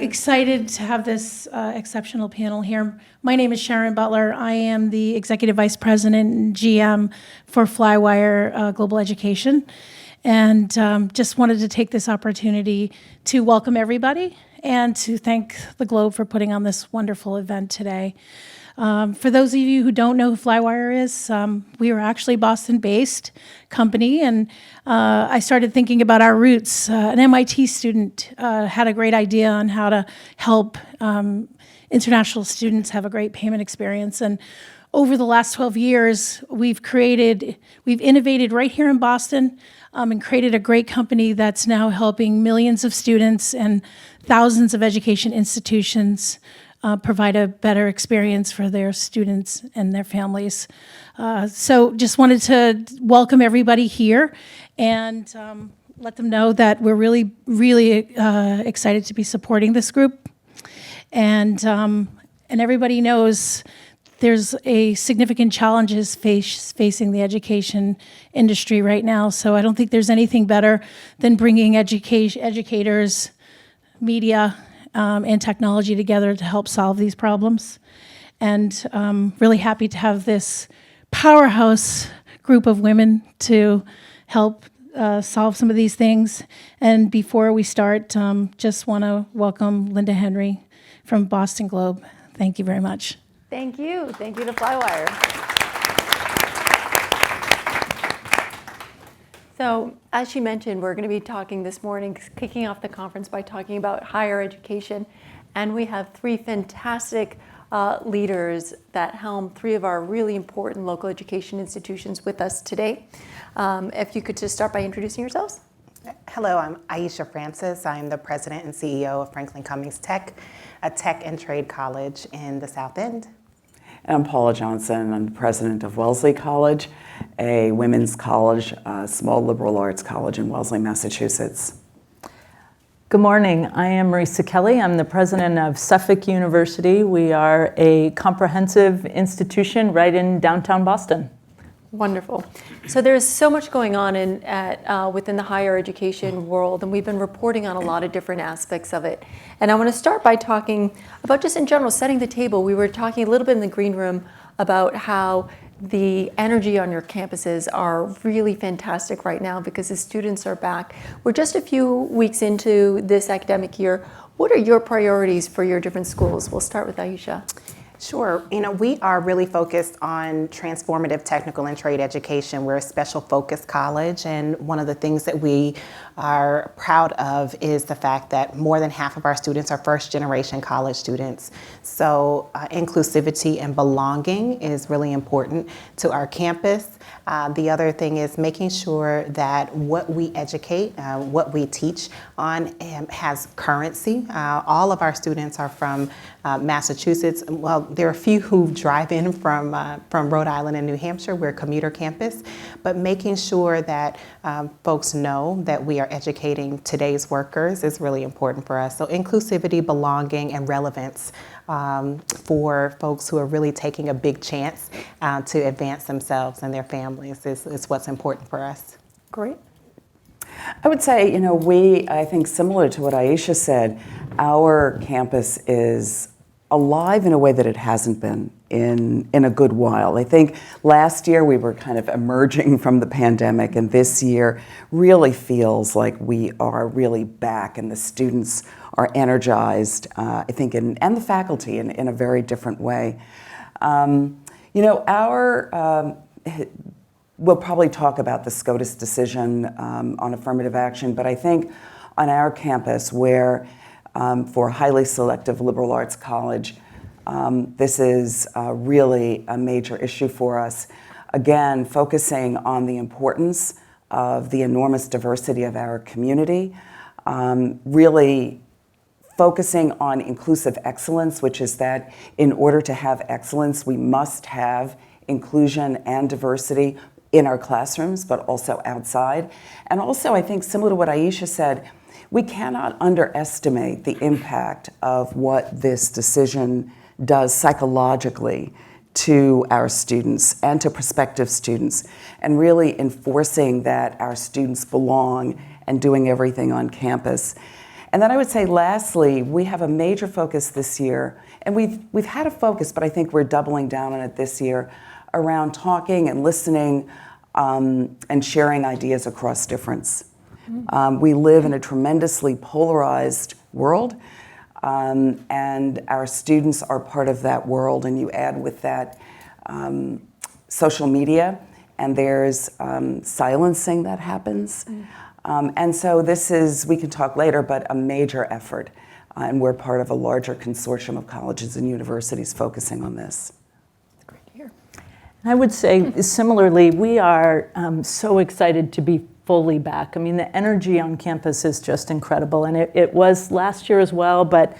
excited to have this exceptional panel here. My name is Sharon Butler. I am the Executive Vice President and GM for Flywire Global Education. And just wanted to take this opportunity to welcome everybody and to thank the Globe for putting on this wonderful event today. For those of you who don't know who Flywire is, we are actually a Boston-based company, and I started thinking about our roots. An MIT student had a great idea on how to help international students have a great payment experience, and over the last 12 years, we've innovated right here in Boston and created a great company that's now helping millions of students and thousands of education institutions provide a better experience for their students and their families. So just wanted to welcome everybody here and let them know that we're really, really excited to be supporting this group. And everybody knows there's a significant challenges facing the education industry right now. So I don't think there's anything better than bringing educators, media, and technology together to help solve these problems. And really happy to have this powerhouse group of women to help solve some of these things. And before we start, just want to welcome Linda Henry from Boston Globe. Thank you very much. Thank you. Thank you to Flywire. So, as she mentioned, we're going to be talking this morning, kicking off the conference by talking about higher education. And we have three fantastic leaders that helm three of our really important local education institutions with us today. If you could just start by introducing yourselves. Hello, I'm Aisha Francis. I'm the president and CEO of Franklin Cummings Tech, a tech and trade college in the South End. And I'm Paula Johnson. I'm the president of Wellesley College, a women's college, a small liberal arts college in Wellesley, Massachusetts. Good morning. I am Marisa Kelly. I'm the president of Suffolk University. We are a comprehensive institution right in downtown Boston. Wonderful. So there's so much going on within the higher education world, and we've been reporting on a lot of different aspects of it. And I want to start by talking about just in general, setting the table. We were talking a little bit in the green room about how the energy on your campuses are really fantastic right now because the students are back. We're just a few weeks into this academic year. What are your priorities for your different schools? We'll start with Aisha. Sure. We are really focused on transformative technical and trade education. We're a special focus college, and one of the things that we are proud of is the fact that more than half of our students are first-generation college students. So inclusivity and belonging is really important to our campus. The other thing is making sure that what we educate, what we teach on has currency. All of our students are from Massachusetts. Well, there are a few who drive in from Rhode Island and New Hampshire. We're a commuter campus, but making sure that folks know that we are educating today's workers is really important for us. So inclusivity, belonging, and relevance for folks who are really taking a big chance to advance themselves and their families is what's important for us. Great. I would say, I think similar to what Aisha said, our campus is alive in a way that it hasn't been in a good while. I think last year we were kind of emerging from the pandemic, and this year really feels like we are really back and the students are energized, I think, and the faculty in a very different way. We'll probably talk about the SCOTUS decision on affirmative action, but I think on our campus where for a highly selective liberal arts college, this is really a major issue for us. Again, focusing on the importance of the enormous diversity of our community, really focusing on inclusive excellence, which is that in order to have excellence, we must have inclusion and diversity in our classrooms, but also outside. And also, I think, similar to what Aisha said, we cannot underestimate the impact of what this decision does psychologically to our students and to prospective students, and really enforcing that our students belong and doing everything on campus. And then I would say, lastly, we have a major focus this year, and we've had a focus, but I think we're doubling down on it this year, around talking and listening and sharing ideas across difference. We live in a tremendously polarized world, and our students are part of that world, and you add with that social media, and there's silencing that happens. And so this is, we can talk later, but a major effort. And we're part of a larger consortium of colleges and universities focusing on this. Great to hear. I would say similarly, we are so excited to be fully back. I mean, the energy on campus is just incredible, and it was last year as well, but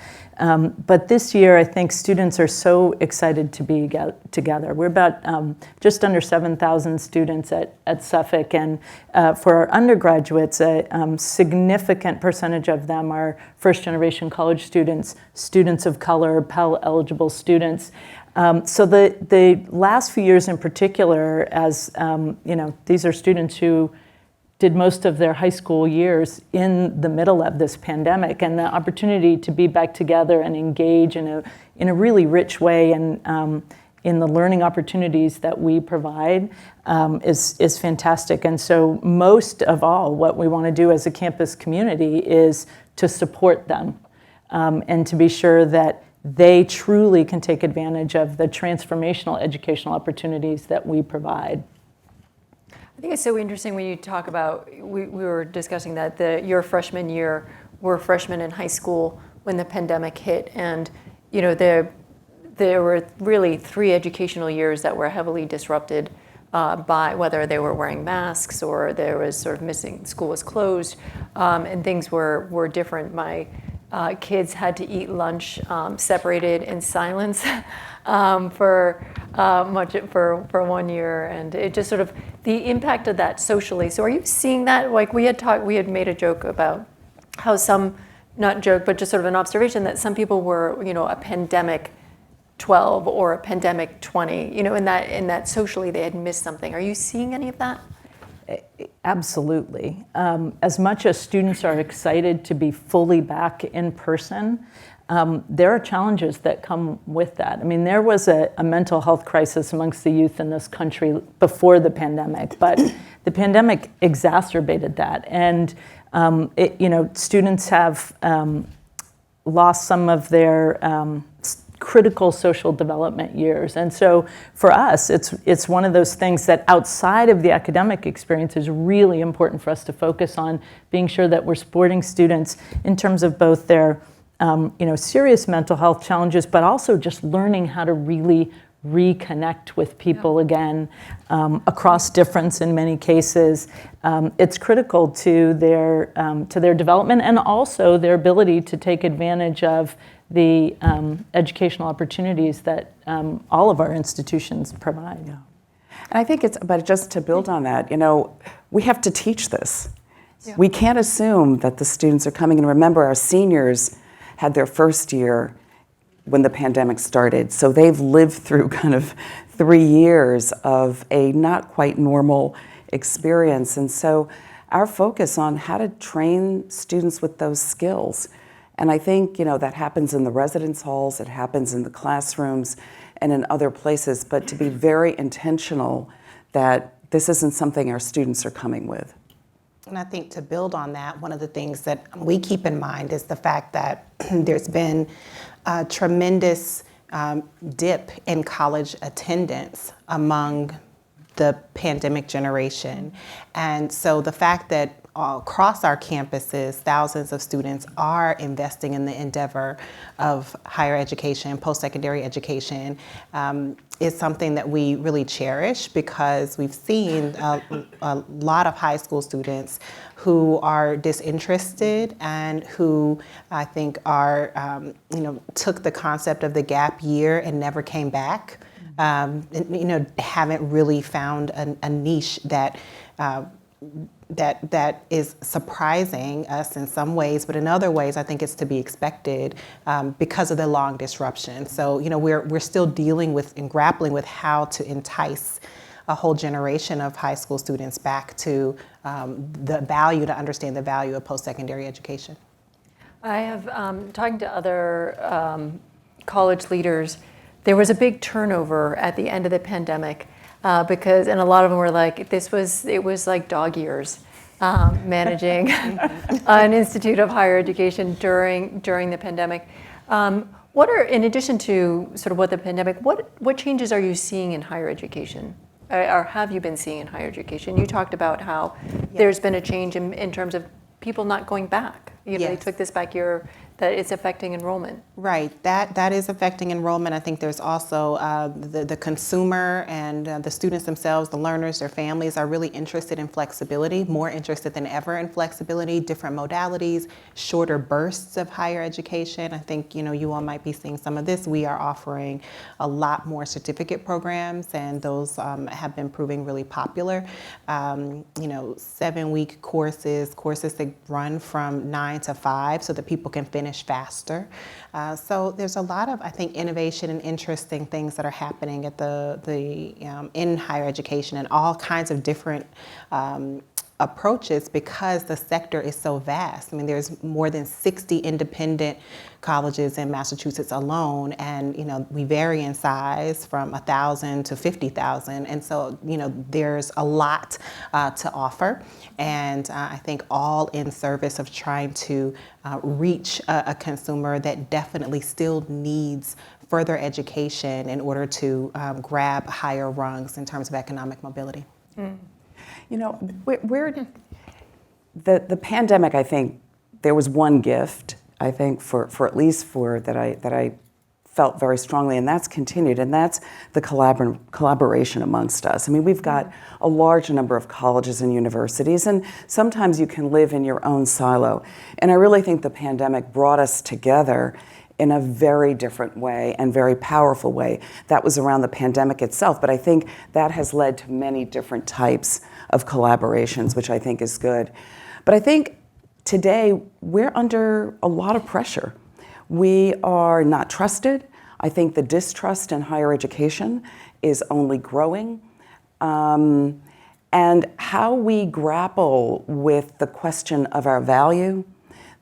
this year I think students are so excited to be together. We're about just under 7,000 students at Suffolk, and for our undergraduates, a significant percentage of them are first-generation college students, students of color, Pell-eligible students. So the last few years in particular, as these are students who did most of their high school years in the middle of this pandemic, and the opportunity to be back together and engage in a really rich way and in the learning opportunities that we provide is fantastic. And so most of all, what we want to do as a campus community is to support them and to be sure that they truly can take advantage of the transformational educational opportunities that we provide. I think it's so interesting when you talk about, we were discussing that your freshman year were freshmen in high school when the pandemic hit, and there were really 3 educational years that were heavily disrupted by whether they were wearing masks or there was sort of missing, school was closed, and things were different. My kids had to eat lunch separated in silence for 1 year, and it just sort of the impact of that socially. So are you seeing that? Like we had made a joke about how some, not joke, but just sort of an observation that some people were, a pandemic 12 or a pandemic 20, in that socially they had missed something. Are you seeing any of that? Absolutely. As much as students are excited to be fully back in person, there are challenges that come with that. I mean, there was a mental health crisis amongst the youth in this country before the pandemic, but the pandemic exacerbated that. And, students have lost some of their critical social development years. And so for us, it's one of those things that outside of the academic experience is really important for us to focus on, being sure that we're supporting students in terms of both their serious mental health challenges, but also just learning how to really reconnect with people again across difference in many cases. It's critical to their development and also their ability to take advantage of the educational opportunities that all of our institutions provide. Yeah. And I think but just to build on that, we have to teach this. Yeah. We can't assume that the students are coming, and remember our seniors had their first year when the pandemic started. So they've lived through kind of 3 years of a not quite normal experience. And so our focus on how to train students with those skills. And I think, that happens in the residence halls, it happens in the classrooms and in other places, but to be very intentional that this isn't something our students are coming with. And I think to build on that, one of the things that we keep in mind is the fact that there's been a tremendous dip in college attendance among the pandemic generation. And so the fact that across our campuses, thousands of students are investing in the endeavor of higher education, post-secondary education, is something that we really cherish, because we've seen a lot of high school students who are disinterested and who I think are, took the concept of the gap year and never came back, haven't really found a niche that is surprising us in some ways, but in other ways, I think it's to be expected because of the long disruption. So, we're still dealing with and grappling with how to entice a whole generation of high school students back to to understand the value of post-secondary education. I have, talking to other college leaders, there was a big turnover at the end of the pandemic because, and a lot of them were like, it was like dog years managing an institute of higher education during the pandemic. What are, in addition to sort of what the pandemic, what changes are you seeing in higher education? Or have you been seeing in higher education? You talked about how there's been a change in terms of people not going back. You know, they took this back year, that it's affecting enrollment. Right, that is affecting enrollment. I think there's also the consumer and the students themselves, the learners, their families are really interested in flexibility, more interested than ever in flexibility, different modalities, shorter bursts of higher education. I think, you know, you all might be seeing some of this. We are offering a lot more certificate programs, and those have been proving really popular. You know, 7-week courses that run from 9 to 5 so that people can finish faster. So there's a lot of, I think, innovation and interesting things that are happening at in higher education, and all kinds of different approaches because the sector is so vast. I mean, there's more than 60 independent colleges in Massachusetts alone, and you know, we vary in size from 1,000 to 50,000, and so you know, there's a lot to offer, and I think all in service of trying to reach a consumer that definitely still needs further education in order to grab higher rungs in terms of economic mobility. Mm. You know, the pandemic, I think, there was one gift, I think, for at least for that I felt very strongly, and that's continued, and that's the collaboration amongst us. I mean, we've got a large number of colleges and universities, and sometimes you can live in your own silo. And I really think the pandemic brought us together in a very different way and very powerful way. That was around the pandemic itself, but I think that has led to many different types of collaborations, which I think is good. But I think today we're under a lot of pressure. We are not trusted. I think the distrust in higher education is only growing. And how we grapple with the question of our value,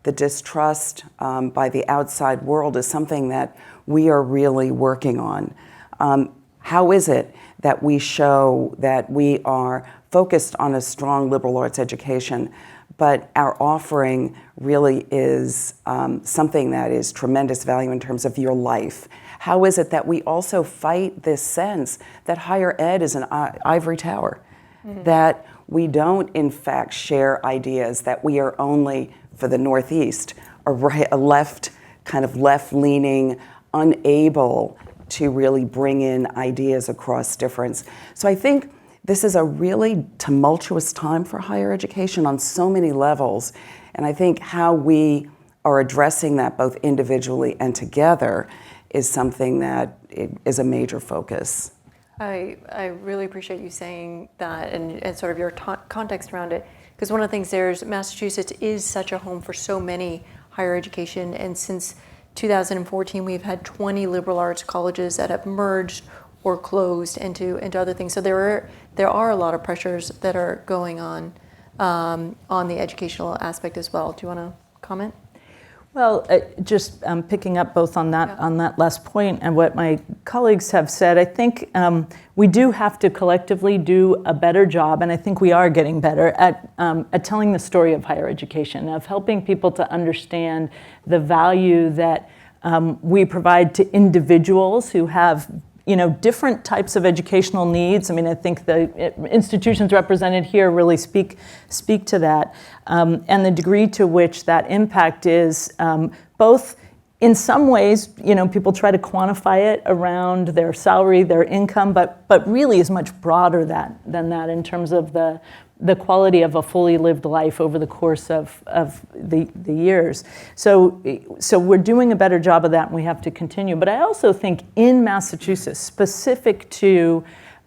the distrust by the outside world, is something that we are really working on. How is it that we show that we are focused on a strong liberal arts education, but our offering really is something that is tremendous value in terms of your life? How is it that we also fight this sense that higher ed is an ivory tower, that we don't in fact share ideas, that we are only for the Northeast, a left-leaning, unable to really bring in ideas across difference. So I think this is a really tumultuous time for higher education on so many levels, and I think how we are addressing that both individually and together is something that is a major focus. I really appreciate you saying that and sort of your context around it, because one of the things Massachusetts is such a home for so many higher education, and since 2014 we've had 20 liberal arts colleges that have merged or closed into other things. So there are a lot of pressures that are going on the educational aspect as well. Do you want to comment? Well, just picking up both on that last point and what my colleagues have said, I think we do have to collectively do a better job, and I think we are getting better at telling the story of higher education, of helping people to understand the value that we provide to individuals who have different types of educational needs. I mean, I think the institutions represented here really speak to that, and the degree to which that impact is both. In some ways, people try to quantify it around their salary, their income, but really is much broader than that in terms of the quality of a fully lived life over the course of the years. So we're doing a better job of that, and we have to continue. But I also think in Massachusetts, specific to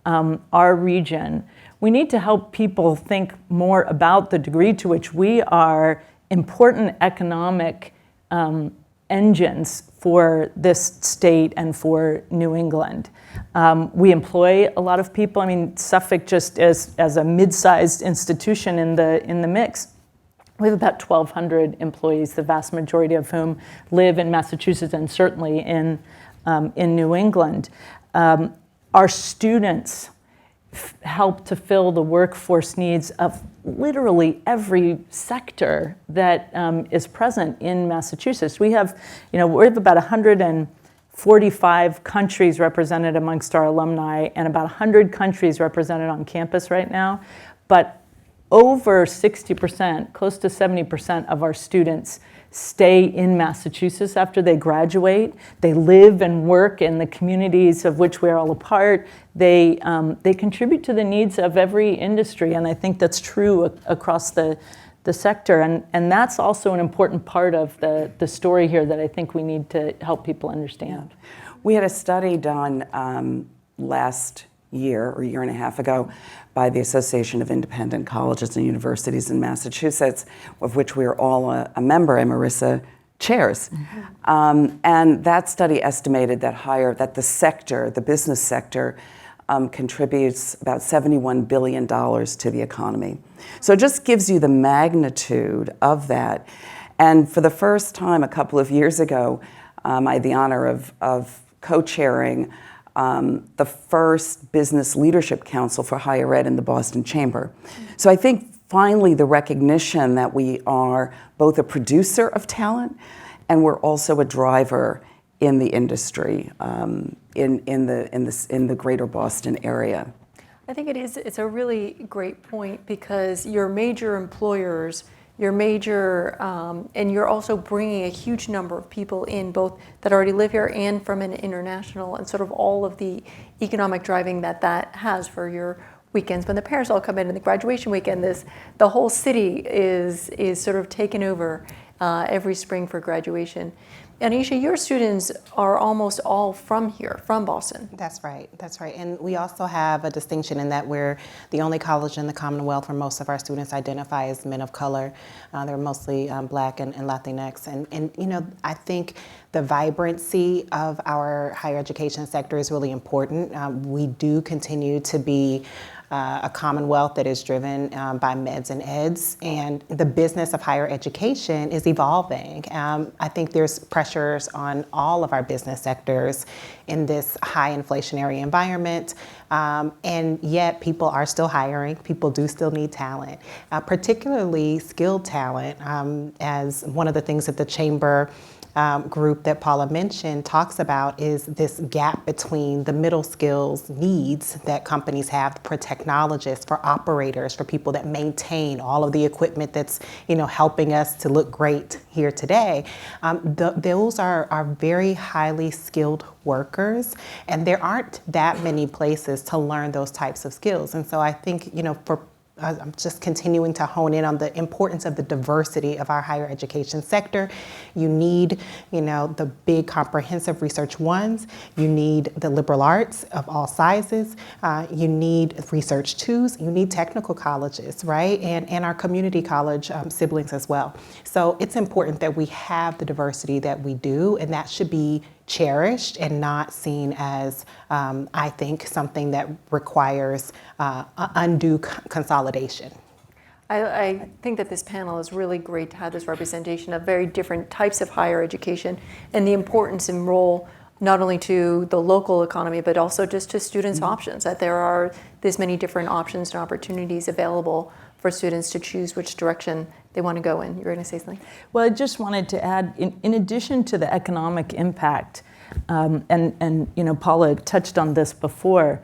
our region, we need to help people think more about the degree to which we are important economic engines for this state and for New England. We employ a lot of people. I mean, Suffolk, just as a mid-sized institution in the mix, We have about 1,200 employees, the vast majority of whom live in Massachusetts and certainly in New England. Our students help to fill the workforce needs of literally every sector that is present in Massachusetts. We have about 145 countries represented amongst our alumni and about 100 countries represented on campus right now. But over 60%, close to 70% of our students stay in Massachusetts after they graduate. They live and work in the communities of which we are all a part. They contribute to the needs of every industry, and I think that's true across the sector. And that's also an important part of the story here that I think we need to help people understand. Yeah. We had a study done last year or year and a half ago by the Association of Independent Colleges and Universities in Massachusetts, of which we are all a member, and Marissa chairs. Mm-hmm. And that study estimated that the business sector, contributes about $71 billion to the economy. So it just gives you the magnitude of that. And for the first time a couple of years ago, I had the honor of co-chairing the first Business Leadership Council for Higher Ed in the Boston Chamber. So I think finally the recognition that we are both a producer of talent and we're also a driver in the industry in the greater Boston area. I think it's a really great point because your major employers, and you're also bringing a huge number of people in, both that already live here and from an international, and sort of all of the economic driving that has for your weekends. When the parents all come in and the graduation weekend, the whole city is sort of taken over every spring for graduation. And Aisha, your students are almost all from here, from Boston. That's right. And we also have a distinction in that we're the only college in the Commonwealth where most of our students identify as men of color. They're mostly Black and Latinx. And I think the vibrancy of our higher education sector is really important. We do continue to be a commonwealth that is driven by meds and eds, and the business of higher education is evolving. I think there's pressures on all of our business sectors in this high inflationary environment, and yet people are still hiring. People do still need talent, particularly skilled talent, as one of the things that the Chamber group that Paula mentioned talks about is this gap between the middle skills needs that companies have for technologists, for operators, for people that maintain all of the equipment that's helping us to look great here today. Those are very highly skilled workers, and there aren't that many places to learn those types of skills. And so I think I'm just continuing to hone in on the importance of the diversity of our higher education sector. You need, the big comprehensive research ones. You need the liberal arts of all sizes. You need research twos. You need technical colleges, right? And our community college siblings as well. So it's important that we have the diversity that we do, and that should be cherished and not seen as, I think, something that requires undue consolidation. I think that this panel is really great to have this representation of very different types of higher education and the importance and role not only to the local economy, but also just to students' options, that there are this many different options and opportunities available for students to choose which direction they want to go in. You're going to say something? Well, I just wanted to add, in addition to the economic impact, and Paula touched on this before,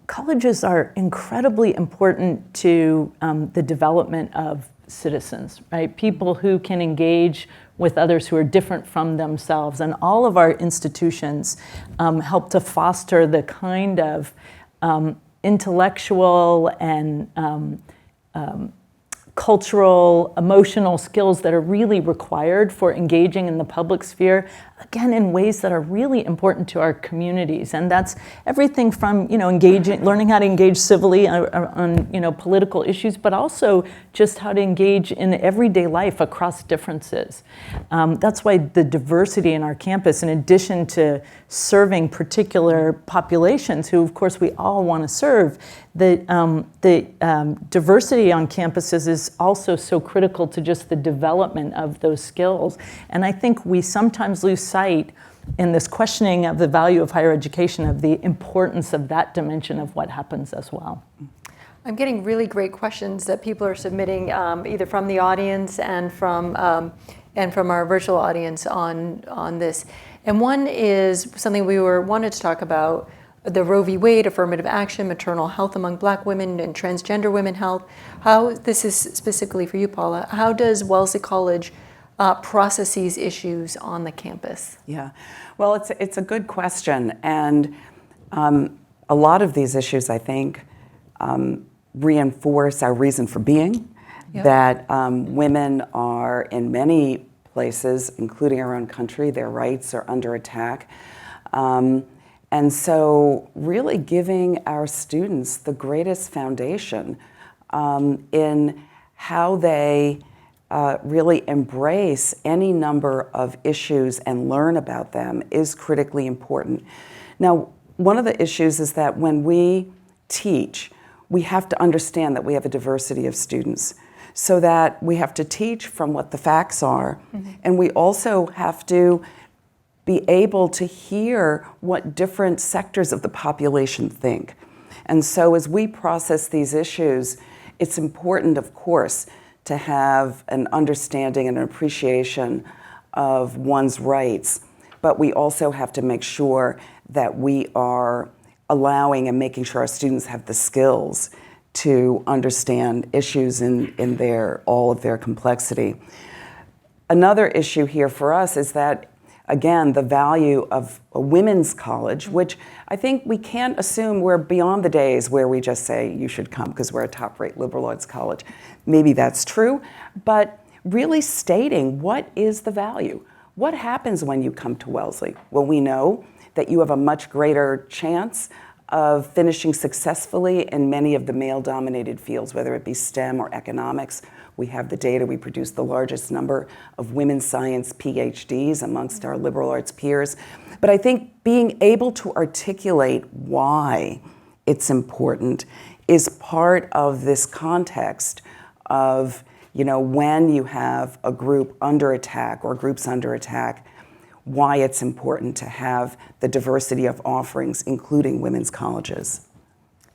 colleges are incredibly important to the development of citizens, right? People who can engage with others who are different from themselves. And all of our institutions help to foster the kind of intellectual and cultural, emotional skills that are really required for engaging in the public sphere, again, in ways that are really important to our communities. And that's everything from, learning how to engage civilly on political issues, but also just how to engage in everyday life across differences. That's why the diversity in our campus, in addition to serving particular populations who, of course, we all want to serve, the diversity on campuses is also so critical to just the development of those skills. And I think we sometimes lose sight in this questioning of the value of higher education, of the importance of that dimension of what happens as well. I'm getting really great questions that people are submitting, either from the audience and from our virtual audience on this. And one is something we wanted to talk about: the Roe v. Wade, affirmative action, maternal health among Black women, and transgender women health. How, this is specifically for you, Paula, how does Wellesley College process these issues on the campus? Yeah, well, it's a good question, and a lot of these issues, I think, reinforce our reason for being. Yep. That women are, in many places, including our own country, their rights are under attack. And so really giving our students the greatest foundation in how they really embrace any number of issues and learn about them is critically important. Now, one of the issues is that when we teach, we have to understand that we have a diversity of students, so that we have to teach from what the facts are, and we also have to be able to hear what different sectors of the population think. And so as we process these issues, it's important, of course, to have an understanding and an appreciation of one's rights, but we also have to make sure that we are allowing and making sure our students have the skills to understand issues in all of their complexity. Another issue here for us is that, again, the value of a women's college, which I think we can't assume we're beyond the days where we just say you should come because we're a top-rate liberal arts college. Maybe that's true, but really stating what is the value. What happens when you come to Wellesley? Well, we know that you have a much greater chance of finishing successfully in many of the male-dominated fields, whether it be STEM or economics. We have the data. We produce the largest number of women's science PhDs amongst our liberal arts peers. But I think being able to articulate why it's important is part of this context of, when you have a group under attack or groups under attack, why it's important to have the diversity of offerings, including women's colleges.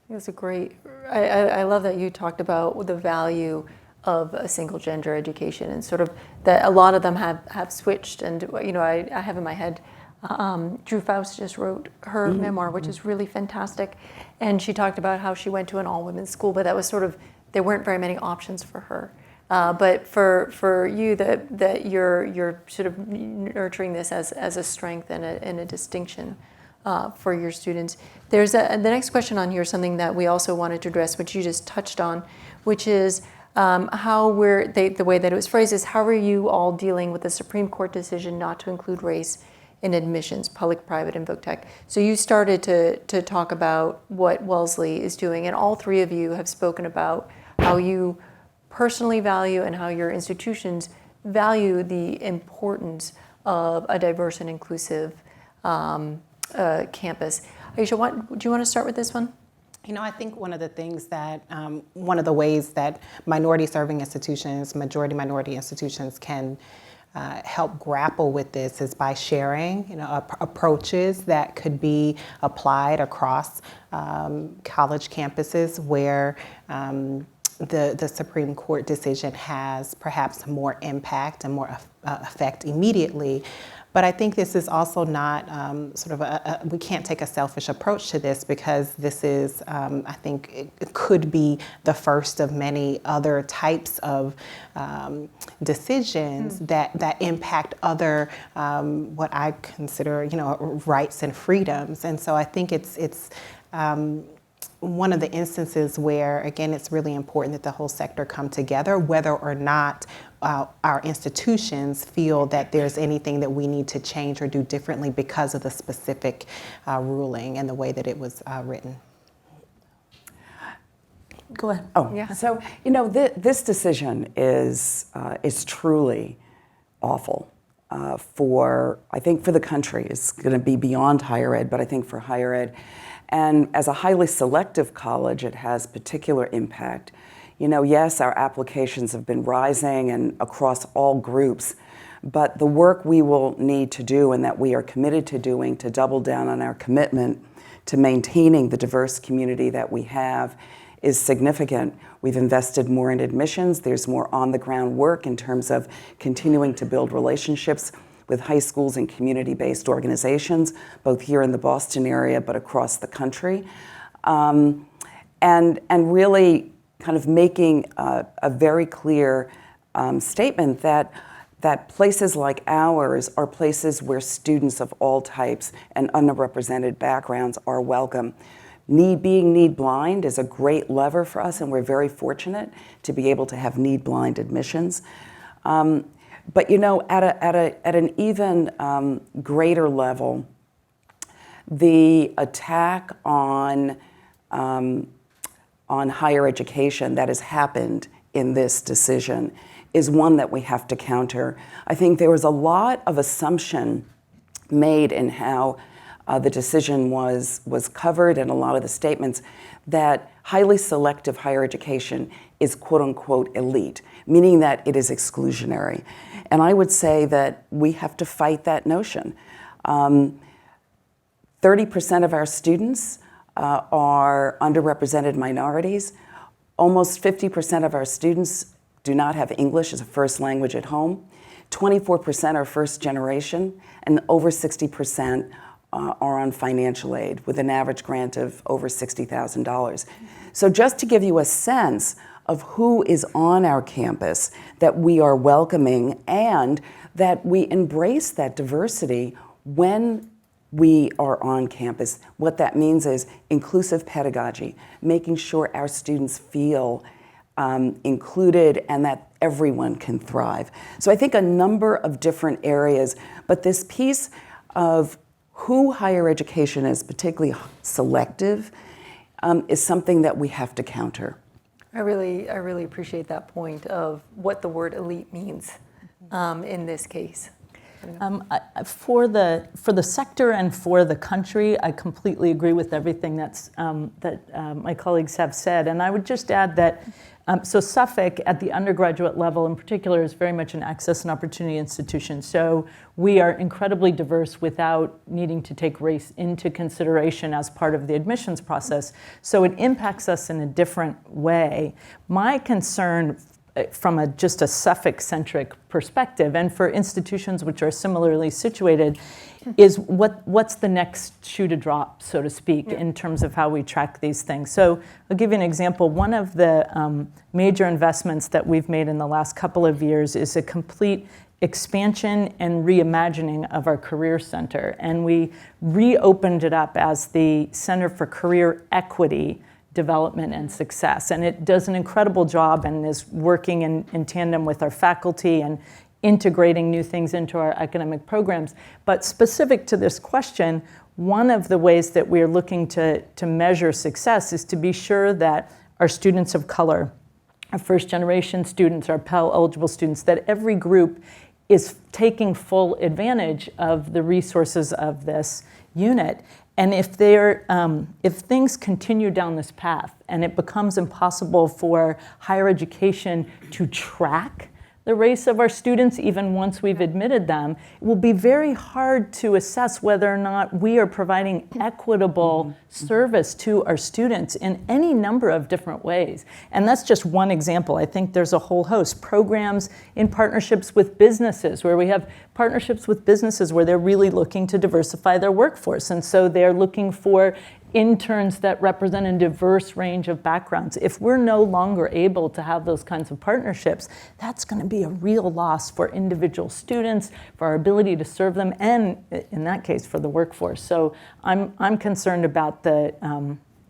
It's a great, I love that you talked about the value of a single gender education, and sort of that a lot of them have switched. And I have in my head, Drew Faust just wrote her memoir, which is really fantastic. And she talked about how she went to an all-women's school, but that was sort of, there weren't very many options for her. But for you, that you're sort of nurturing this as a strength and a distinction for your students. There's the next question on here, something that we also wanted to address, which you just touched on, which is how the way that it was phrased is, how are you all dealing with the Supreme Court decision not to include race in admissions, public, private, and voc tech? So you started to talk about what Wellesley is doing, and all three of you have spoken about how you personally value and how your institutions value the importance of a diverse and inclusive campus. Aisha, do you want to start with this one? I think one of the things that, one of the ways that minority-serving institutions, majority minority institutions can help grapple with this is by sharing, approaches that could be applied across college campuses where the Supreme Court decision has perhaps more impact and more effect immediately. But I think this is also not we can't take a selfish approach to this, because this is, I think it could be the first of many other types of decisions that impact other, what I consider, rights and freedoms. And so I think it's one of the instances where, again, it's really important that the whole sector come together, whether or not our institutions feel that there's anything that we need to change or do differently because of the specific ruling and the way that it was written. Go ahead. Oh, yeah. So, this decision is truly awful I think for the country. It's going to be beyond higher ed, but I think for higher ed. And as a highly selective college, it has particular impact yes, our applications have been rising and across all groups, but the work we will need to do and that we are committed to doing to double down on our commitment to maintaining the diverse community that we have is significant. We've invested more in admissions. There's more on-the-ground work in terms of continuing to build relationships with high schools and community-based organizations, both here in the Boston area but across the country. And really kind of making a very clear statement that places like ours are places where students of all types and underrepresented backgrounds are welcome. Being need blind is a great lever for us, and we're very fortunate to be able to have need blind admissions. But at an even greater level, the attack on higher education that has happened in this decision is one that we have to counter. I think there was a lot of assumption made in how the decision was covered, and a lot of the statements that highly selective higher education is quote unquote elite, meaning that it is exclusionary. And I would say that we have to fight that notion. 30% of our students are underrepresented minorities. Almost 50% of our students do not have English as a first language at home. 24% are first generation, and over 60% are on financial aid with an average grant of over $60,000. So just to give you a sense of who is on our campus that we are welcoming and that we embrace that diversity when we are on campus. What that means is inclusive pedagogy, making sure our students feel included and that everyone can thrive. So I think a number of different areas, but this piece of who higher education is, particularly selective, is something that we have to counter. I really appreciate that point of what the word elite means in this case. For the sector and for the country, I completely agree with everything that my colleagues have said. And I would just add that so Suffolk at the undergraduate level in particular is very much an access and opportunity institution. So we are incredibly diverse without needing to take race into consideration as part of the admissions process. So it impacts us in a different way. My concern from just a Suffolk-centric perspective, and for institutions which are similarly situated, is what's the next shoe to drop, so to speak, in terms of how we track these things. So I'll give you an example. One of the major investments that we've made in the last couple of years is a complete expansion and reimagining of our Career Center. And we reopened it up as the Center for Career Equity, Development and Success. And it does an incredible job and is working in tandem with our faculty and integrating new things into our academic programs. But specific to this question, one of the ways that we're looking to measure success is to be sure that our students of color, our first generation students, our Pell eligible students, that every group is taking full advantage of the resources of this unit. And if things continue down this path and it becomes impossible for higher education to track the race of our students, even once we've admitted them, it will be very hard to assess whether or not we are providing equitable service to our students in any number of different ways. And that's just one example. I think there's a whole host. Programs in partnerships with businesses, where we have partnerships with businesses where they're really looking to diversify their workforce. And so they're looking for interns that represent a diverse range of backgrounds. If we're no longer able to have those kinds of partnerships, that's going to be a real loss for individual students, for our ability to serve them, and in that case, for the workforce. So I'm concerned about the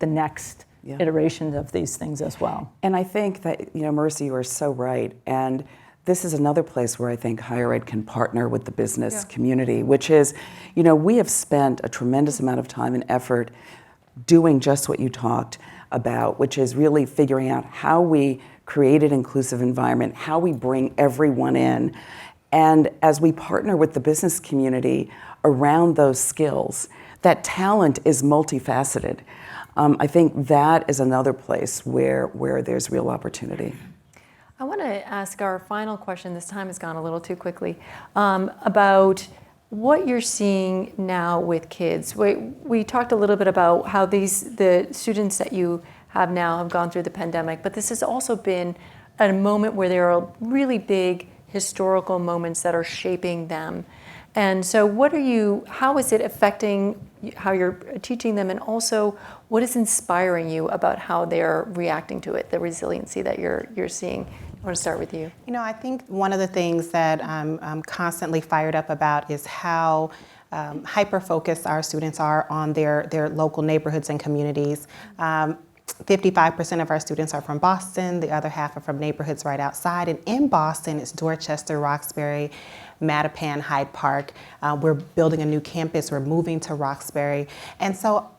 next iterations of these things as well. And I think that, Marissa, you are so right. And this is another place where I think higher ed can partner with the business community, which is, we have spent a tremendous amount of time and effort doing just what you talked about, which is really figuring out how we create an inclusive environment, how we bring everyone in. And as we partner with the business community, around those skills. That talent is multifaceted. I think that is another place where there's real opportunity. I want to ask our final question, this time has gone a little too quickly, about what you're seeing now with kids. We talked a little bit about how the students that you have now have gone through the pandemic, but this has also been a moment where there are really big historical moments that are shaping them. And so how is it affecting how you're teaching them, and also what is inspiring you about how they're reacting to it, the resiliency that you're seeing? I want to start with you. I think one of the things that I'm constantly fired up about is how hyper-focused our students are on their local neighborhoods and communities. 55% of our students are from Boston, the other half are from neighborhoods right outside. And in Boston, it's Dorchester, Roxbury, Mattapan, Hyde Park. We're building a new campus, we're moving to Roxbury. And so,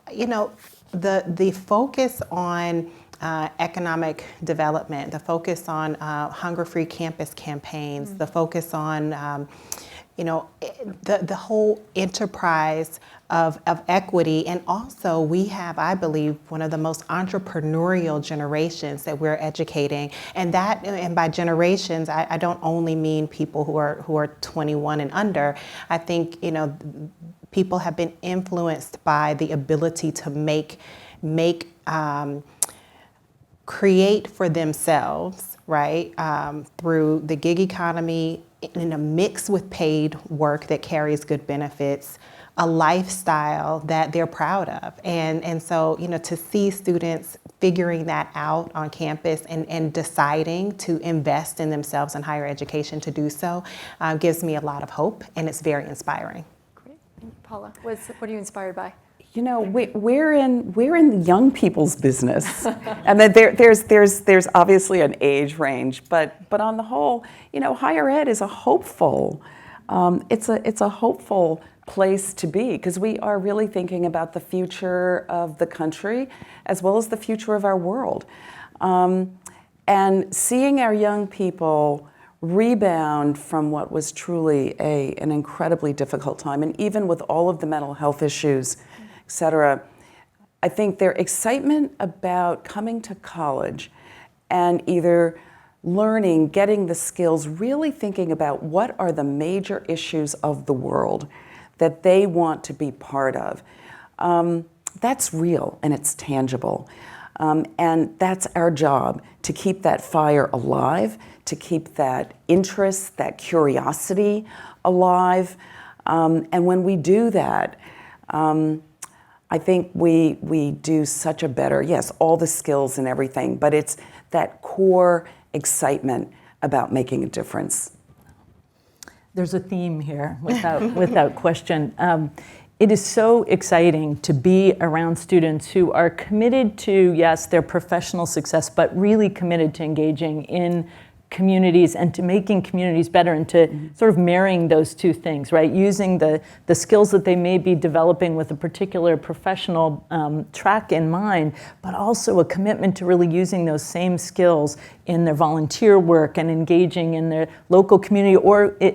the focus on economic development, the focus on hunger-free campus campaigns, the focus on the whole enterprise of equity. And also we have, I believe, one of the most entrepreneurial generations that we're educating. And by generations, I don't only mean people who are 21 and under. I think, people have been influenced by the ability to create for themselves, right, through the gig economy, in a mix with paid work that carries good benefits, a lifestyle that they're proud of. And so, to see students figuring that out on campus and deciding to invest in themselves in higher education to do so gives me a lot of hope, and it's very inspiring. Great. Paula, what are you inspired by? We're in the young people's business, and then there's obviously an age range, but on the whole, higher ed is a hopeful. It's a hopeful place to be, because we are really thinking about the future of the country as well as the future of our world, and seeing our young people rebound from what was truly an incredibly difficult time, and even with all of the mental health issues, et cetera, I think their excitement about coming to college and either learning, getting the skills, really thinking about what are the major issues of the world that they want to be part of. That's real and it's tangible. And that's our job, to keep that fire alive, to keep that interest, that curiosity alive. And when we do that, I think we do such a better, yes, all the skills and everything, but it's that core excitement about making a difference. There's a theme here, without question. It is so exciting to be around students who are committed to, yes, their professional success, but really committed to engaging in communities and to making communities better, and to sort of marrying those two things, right? Using the skills that they may be developing with a particular professional track in mind, but also a commitment to really using those same skills in their volunteer work and engaging in their local community,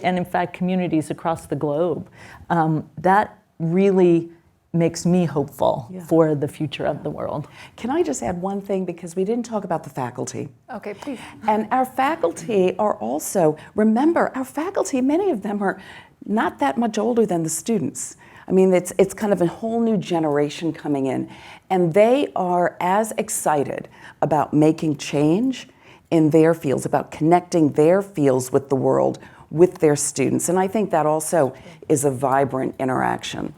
and in fact communities across the globe. That really makes me hopeful for the future of the world. Can I just add one thing, because we didn't talk about the faculty. Okay, please. And our faculty are also, remember, our faculty, many of them are not that much older than the students. I mean, it's kind of a whole new generation coming in, and they are as excited about making change in their fields, about connecting their fields with the world, with their students. And I think that also is a vibrant interaction.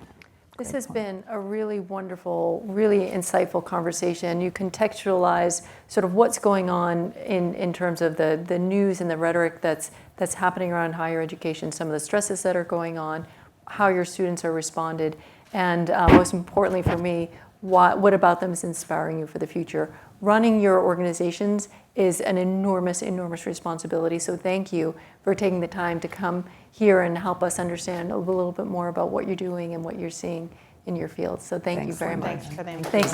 This has been a really wonderful, really insightful conversation. You contextualize sort of what's going on in terms of the news and the rhetoric that's happening around higher education, some of the stresses that are going on, how your students are responded, and most importantly for me, what about them is inspiring you for the future. Running your organizations is an enormous, enormous responsibility. So thank you for taking the time to come here and help us understand a little bit more about what you're doing and what you're seeing in your field. So thank you very much. Thanks for the Thank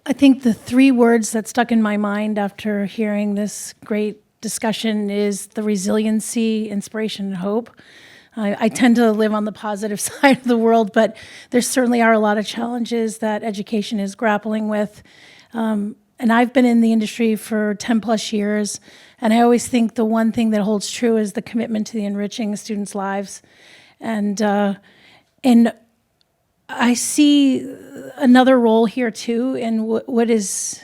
you. I think the three words that stuck in my mind after hearing this great discussion is the resiliency, inspiration, and hope. I tend to live on the positive side of the world, but there certainly are a lot of challenges that education is grappling with. And I've been in the industry for 10 plus years, and I always think the one thing that holds true is the commitment to the enriching students' lives. And I see another role here too in what is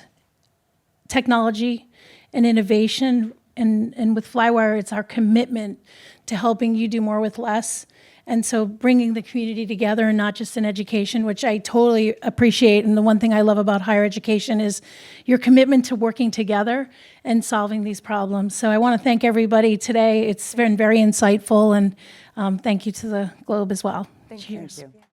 technology and innovation. And with Flywire, it's our commitment to helping you do more with less. And so bringing the community together, and not just in education, which I totally appreciate. And the one thing I love about higher education is your commitment to working together and solving these problems. So I want to thank everybody today. It's been very insightful, and thank you to the Globe as well. Thank you. Cheers.